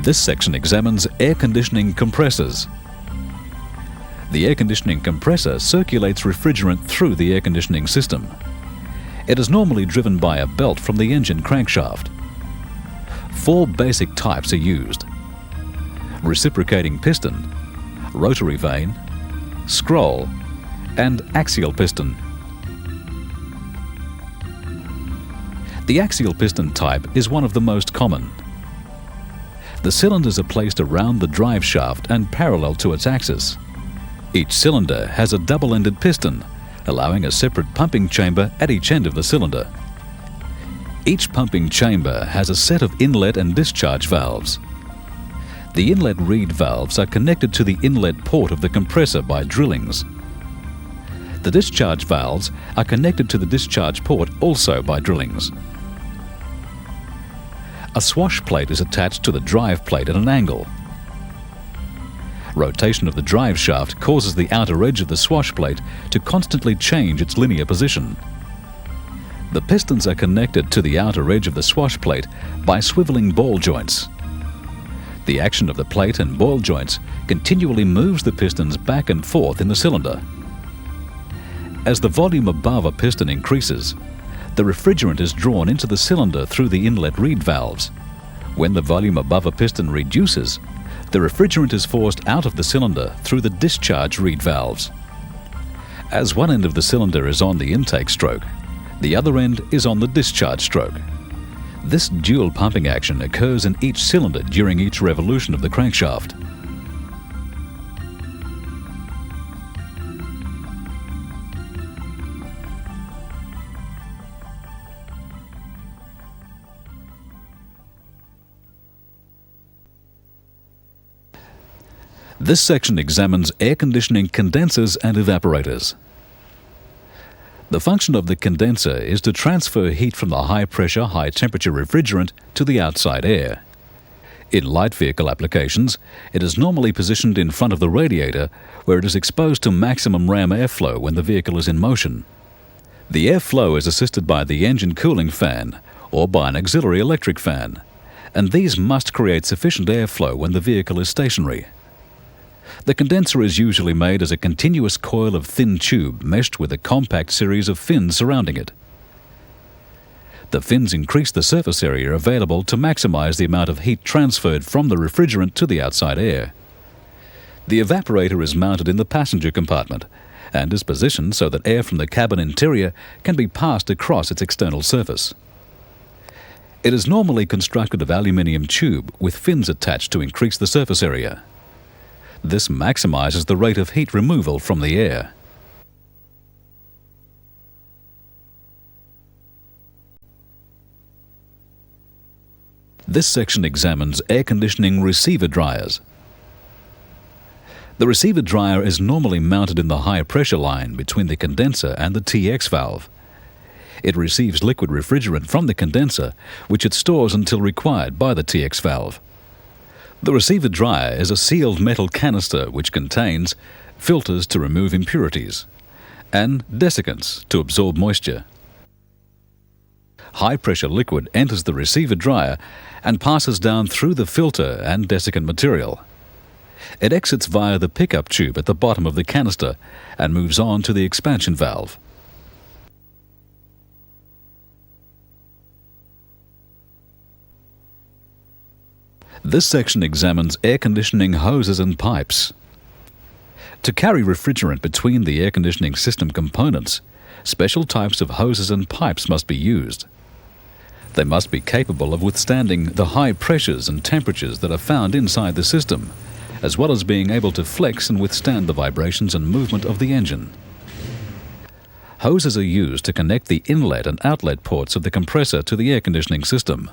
This section examines air conditioning compressors. The air conditioning compressor circulates refrigerant through the air conditioning system. It is normally driven by a belt from the engine crankshaft. 4 basic types are used: reciprocating piston, rotary vane, scroll, and axial piston. The axial piston type is one of the most common. The cylinders are placed around the drive shaft and parallel to its axis. Each cylinder has a double-ended piston, allowing a separate pumping chamber at each end of the cylinder. Each pumping chamber has a set of inlet and discharge valves. The inlet reed valves are connected to the inlet port of the compressor by drillings. The discharge valves are connected to the discharge port also by drillings. A swash plate is attached to the drive plate at an angle. Rotation of the drive shaft causes the outer edge of the swash plate to constantly change its linear position. The pistons are connected to the outer edge of the swash plate by swiveling ball joints. The action of the plate and ball joints continually moves the pistons back and forth in the cylinder. As the volume above a piston increases, the refrigerant is drawn into the cylinder through the inlet reed valves. When the volume above a piston reduces, the refrigerant is forced out of the cylinder through the discharge reed valves. As one end of the cylinder is on the intake stroke, the other end is on the discharge stroke. This dual pumping action occurs in each cylinder during each revolution of the crankshaft. This section examines air conditioning condensers and evaporators. The function of the condenser is to transfer heat from the high-pressure, high-temperature refrigerant to the outside air. In light vehicle applications, it is normally positioned in front of the radiator, where it is exposed to maximum ram airflow when the vehicle is in motion. The airflow is assisted by the engine cooling fan or by an auxiliary electric fan, and these must create sufficient airflow when the vehicle is stationary. The condenser is usually made as a continuous coil of thin tube meshed with a compact series of fins surrounding it. The fins increase the surface area available to maximize the amount of heat transferred from the refrigerant to the outside air. The evaporator is mounted in the passenger compartment and is positioned so that air from the cabin interior can be passed across its external surface. It is normally constructed of aluminium tube with fins attached to increase the surface area. This maximizes the rate of heat removal from the air. This section examines air conditioning receiver dryers. The receiver dryer is normally mounted in the high pressure line between the condenser and the TX valve. It receives liquid refrigerant from the condenser, which it stores until required by the TX valve. The receiver dryer is a sealed metal canister which contains filters to remove impurities and desiccants to absorb moisture. High-pressure liquid enters the receiver dryer and passes down through the filter and desiccant material. It exits via the pickup tube at the bottom of the canister and moves on to the expansion valve. This section examines air conditioning hoses and pipes. To carry refrigerant between the air conditioning system components, special types of hoses and pipes must be used. They must be capable of withstanding the high pressures and temperatures that are found inside the system, as well as being able to flex and withstand the vibrations and movement of the engine. Hoses are used to connect the inlet and outlet ports of the compressor to the air conditioning system.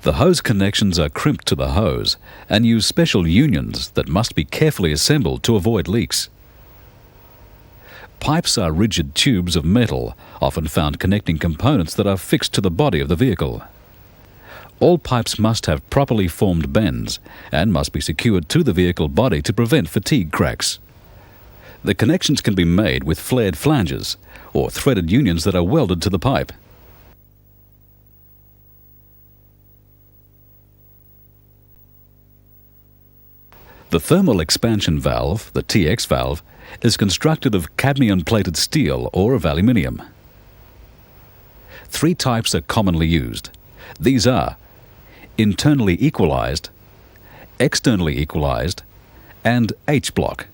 The hose connections are crimped to the hose and use special unions that must be carefully assembled to avoid leaks. Pipes are rigid tubes of metal, often found connecting components that are fixed to the body of the vehicle. All pipes must have properly formed bends and must be secured to the vehicle body to prevent fatigue cracks. The connections can be made with flared flanges or threaded unions that are welded to the pipe. The thermal expansion valve, the TX valve, is constructed of cadmium-plated steel or of aluminium. 3 types are commonly used. These are internally equalized, externally equalized, and H-block.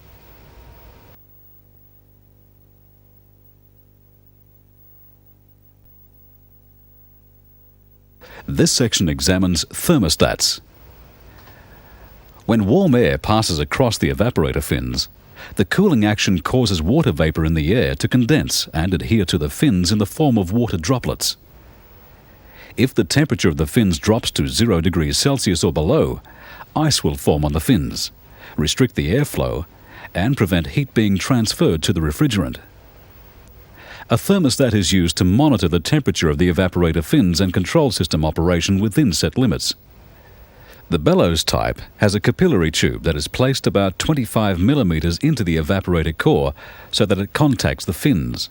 This section examines thermostats. When warm air passes across the evaporator fins, the cooling action causes water vapor in the air to condense and adhere to the fins in the form of water droplets. If the temperature of the fins drops to 0 degrees Celsius or below, ice will form on the fins, restrict the airflow, and prevent heat being transferred to the refrigerant. A thermostat is used to monitor the temperature of the evaporator fins and control system operation within set limits. The bellows type has a capillary tube that is placed about 25 millimeters into the evaporator core so that it contacts the fins.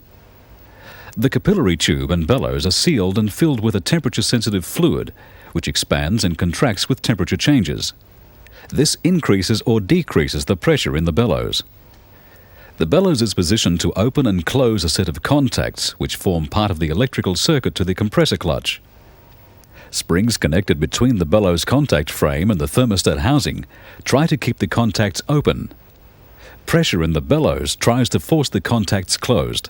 The capillary tube and bellows are sealed and filled with a temperature-sensitive fluid, which expands and contracts with temperature changes. This increases or decreases the pressure in the bellows. The bellows is positioned to open and close a set of contacts which form part of the electrical circuit to the compressor clutch. Springs connected between the bellows contact frame and the thermostat housing try to keep the contacts open. Pressure in the bellows tries to force the contacts closed.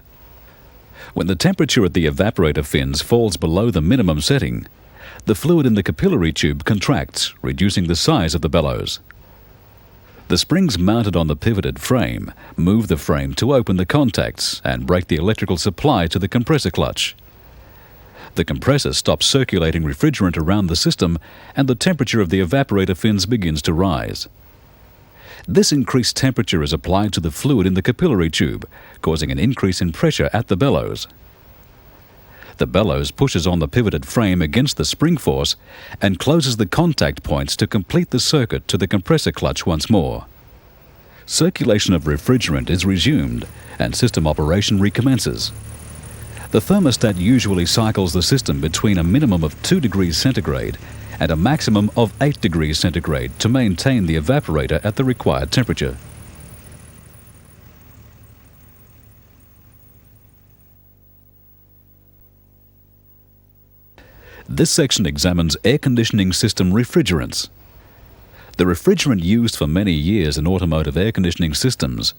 When the temperature at the evaporator fins falls below the minimum setting, the fluid in the capillary tube contracts, reducing the size of the bellows. The springs mounted on the pivoted frame move the frame to open the contacts and break the electrical supply to the compressor clutch. The compressor stops circulating refrigerant around the system and the temperature of the evaporator fins begins to rise. This increased temperature is applied to the fluid in the capillary tube, causing an increase in pressure at the bellows. The bellows pushes on the pivoted frame against the spring force and closes the contact points to complete the circuit to the compressor clutch once more. Circulation of refrigerant is resumed and system operation recommences. The thermostat usually cycles the system between a minimum of 2 degrees centigrade and a maximum of 8 degrees centigrade to maintain the evaporator at the required temperature. This section examines air conditioning system refrigerants. The refrigerant used for many years in automotive air conditioning systems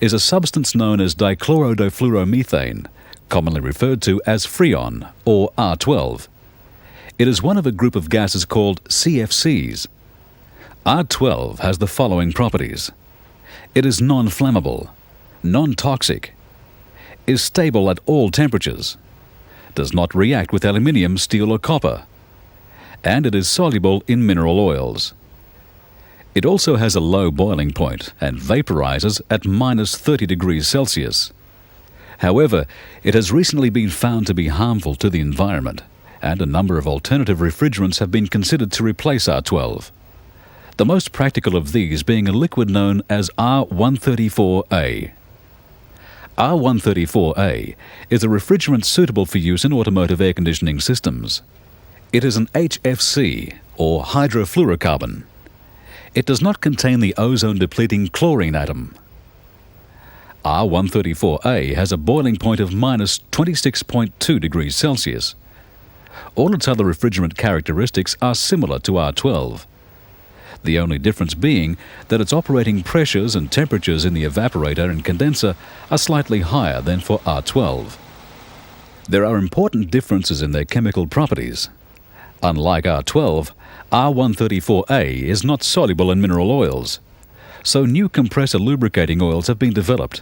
is a substance known as dichlorodifluoromethane, commonly referred to as Freon, or R12. It is one of a group of gases called CFCs. R12 has the following properties. It is non-flammable, non-toxic, is stable at all temperatures, does not react with aluminium, steel or copper, and it is soluble in mineral oils. It also has a low boiling point and vaporizes at -30 degrees Celsius. However, it has recently been found to be harmful to the environment, and a number of alternative refrigerants have been considered to replace R12. The most practical of these being a liquid known as R134A. R134A is a refrigerant suitable for use in automotive air conditioning systems. It is an HFC, or hydrofluorocarbon. It does not contain the ozone-depleting chlorine atom. R134A has a boiling point of -26.2 degrees Celsius. All its other refrigerant characteristics are similar to R12. The only difference being that its operating pressures and temperatures in the evaporator and condenser are slightly higher than for R12. There are important differences in their chemical properties. Unlike R12, R134A is not soluble in mineral oils, so new compressor lubricating oils have been developed.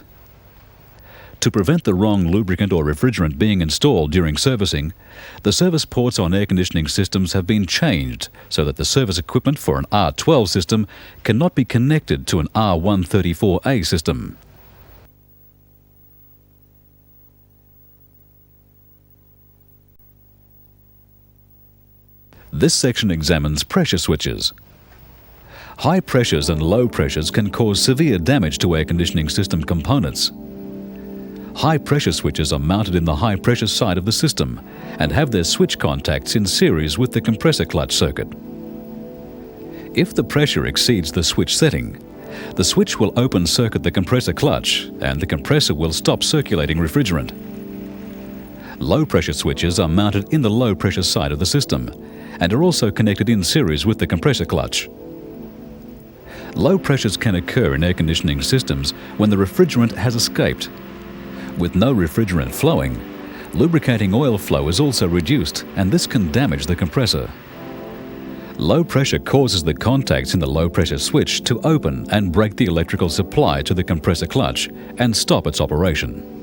To prevent the wrong lubricant or refrigerant being installed during servicing, the service ports on air conditioning systems have been changed so that the service equipment for an R12 system cannot be connected to an R134A system. This section examines pressure switches. High pressures and low pressures can cause severe damage to air conditioning system components. High pressure switches are mounted in the high pressure side of the system and have their switch contacts in series with the compressor clutch circuit. If the pressure exceeds the switch setting, The switch will open circuit the compressor clutch, and the compressor will stop circulating refrigerant. Low-pressure switches are mounted in the low-pressure side of the system and are also connected in series with the compressor clutch. Low pressures can occur in air conditioning systems when the refrigerant has escaped. With no refrigerant flowing, lubricating oil flow is also reduced, and this can damage the compressor. Low pressure causes the contacts in the low-pressure switch to open and break the electrical supply to the compressor clutch and stop its operation.